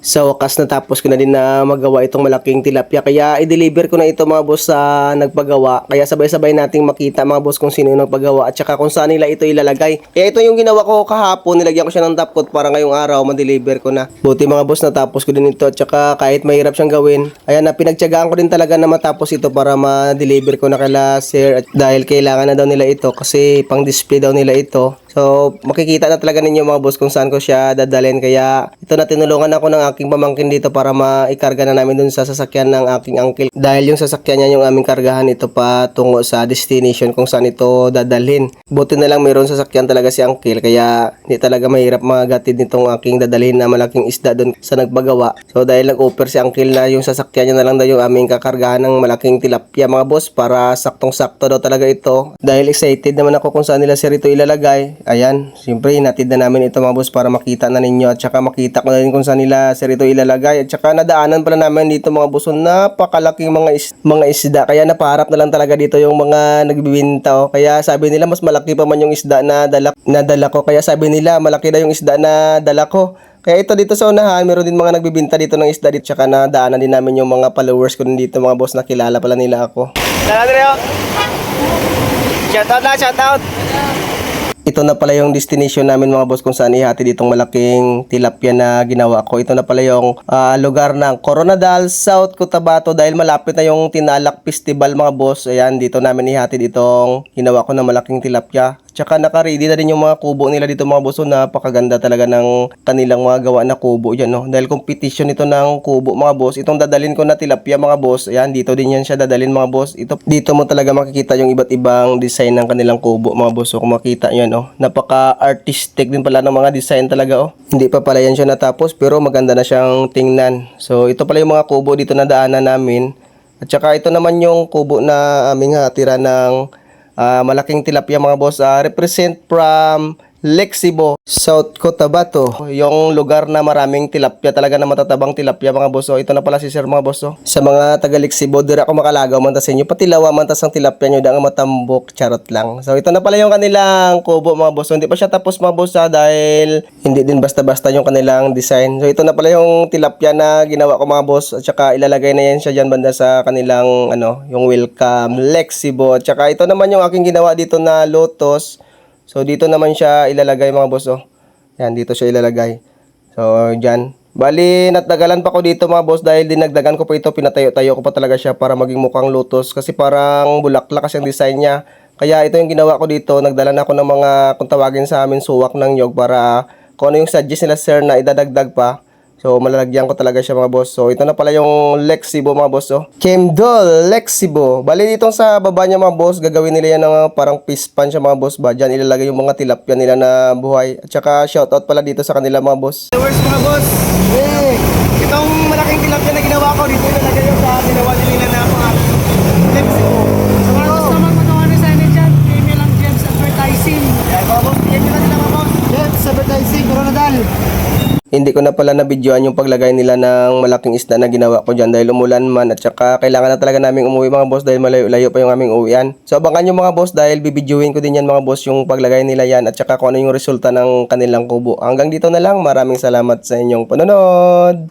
Sa wakas natapos ko na din na magawa itong malaking tilapia, kaya i-deliver ko na ito mga boss sa nagpagawa. Kaya sabay-sabay nating makita mga boss kung sino yung nagpagawa at saka kung saan nila ito ilalagay. Kaya ito yung ginawa ko kahapon, nilagyan ko siya ng top coat para ngayong araw ma-deliver ko na. Buti mga boss natapos ko din ito at saka kahit mahirap siyang gawin, ayan na pinagtiyagaan ko din talaga na matapos ito para ma-deliver ko na kila sir, at dahil kailangan na daw nila ito kasi pang display daw nila ito. So, makikita na talaga ninyo mga boss kung saan ko siya dadalhin. Kaya, ito na tinulungan ako ng aking pamangkin dito para maikarga na namin dun sa sasakyan ng aking uncle. Dahil yung sasakyan niya yung aming kargahan ito pa tungo sa destination kung saan ito dadalhin. Buti na lang mayroon sasakyan talaga si uncle. Kaya, hindi talaga mahirap magatid nitong aking dadalhin na malaking isda dun sa nagpagawa. So, dahil nag-offer si uncle na yung sasakyan niya na lang daw yung aming kakargahan ng malaking tilapia mga boss, para saktong-sakto daw talaga ito. Dahil excited naman ako kung saan nila sir ito ilalagay. Ayan, siyempre hinatid na namin ito mga boss para makita na ninyo at saka makita ko na rin kung saan nila sir ito ilalagay. At saka nadaanan pala namin dito mga boss, napakalaking mga isda, kaya napaharap na lang talaga dito yung mga nagbibinta. Oh. Kaya sabi nila mas malaki pa man yung isda na dala ko, kaya sabi nila malaki na yung isda na dala ko. Kaya ito dito sa unahan, meron din mga nagbibinta dito ng isda dito. Tsaka nadaanan din namin yung mga followers ko din dito mga boss, nakilala pala nila ako. Shoutout na, shoutout! Ito na pala yung destination namin mga boss kung saan ihati ditong malaking tilapia na ginawa ko. Ito na pala yung lugar ng Coronadal, South Cotabato, dahil malapit na yung Tinalak Festival mga boss. Ayan, dito namin ihati ditong ginawa ko na malaking tilapia. Tsaka naka-ready na din yung mga kubo nila dito mga boss. So, napakaganda talaga ng kanilang mga gawa na kubo yan, no? Dahil competition ito ng kubo mga boss. Itong dadalhin ko na tilapia mga boss, ayan, dito din yan siya dadalhin mga boss. Dito mo talaga makikita yung iba't ibang design ng kanilang kubo mga boss. So kung makita nyo yan, oh, napaka-artistic din pala ng mga design talaga, oh. Hindi pa pala yan siya natapos pero maganda na siyang tingnan. So ito pala yung mga kubo dito na daanan namin. At saka ito naman yung kubo na aming hatira ng malaking tilapia mga boss, represent from Lexibo, South Cotabato, yung lugar na maraming tilapia talaga, na matatabang tilapia mga boss. So ito na pala si sir mga boss. So, sa mga taga Lexibo, dira ako makalagaw man ta sa inyo, pati lawa man ta sang tilapia nyo, da nga matambok, charot lang. So ito na pala yung kanilang kubo mga boss. So, hindi pa siya tapos mga boss dahil hindi din basta-basta yung kanilang design. So ito na pala yung tilapia na ginawa ko mga boss, at saka ilalagay na yan siya dyan banda sa kanilang yung welcome Lexibo. At saka ito naman yung aking ginawa dito na lotus. So, dito naman siya ilalagay mga boss, oh. Yan, dito siya ilalagay. So, dyan. Bali, natagalan pa ko dito mga boss dahil dinagdagan ko pa ito. Pinatayo-tayo ko pa talaga siya para maging mukhang lotus. Kasi parang bulaklak kasi ang design niya. Kaya ito yung ginawa ko dito. Nagdala na ako ng mga, kung tawagin sa amin, suwak ng nyog para kung ano yung suggest nila sir na idadagdag pa. So, malalagyan ko talaga siya mga boss. So, ito na pala yung Lexibo mga boss, oh. Chemdol Lexibo. Bali dito sa baba niya mga boss, gagawin nila yan ng parang fish pan siya mga boss ba. Diyan ilalagay yung mga tilapia nila na buhay. At saka shoutout pala dito sa kanila mga boss. Viewers mga boss, itong malaking tilapia na ginawa ko dito ilalagay yung sa ginawa nila na mga Lexibo. Sa mga boss naman magawa ni Simon dyan, email lang James Advertising. Yan mga boss, yan nila mga boss. James Advertising, Coronadal. Hindi ko na pala na-videoan yung paglagay nila ng malaking isda na ginawa ko dyan dahil umulan man, at saka kailangan na talaga naming umuwi mga boss dahil malayo-layo pa yung aming uwian. So abangan nyo mga boss dahil bibidyoin ko din yan mga boss yung paglagay nila yan at saka kung ano yung resulta ng kanilang kubo. Hanggang dito na lang, maraming salamat sa inyong panonood.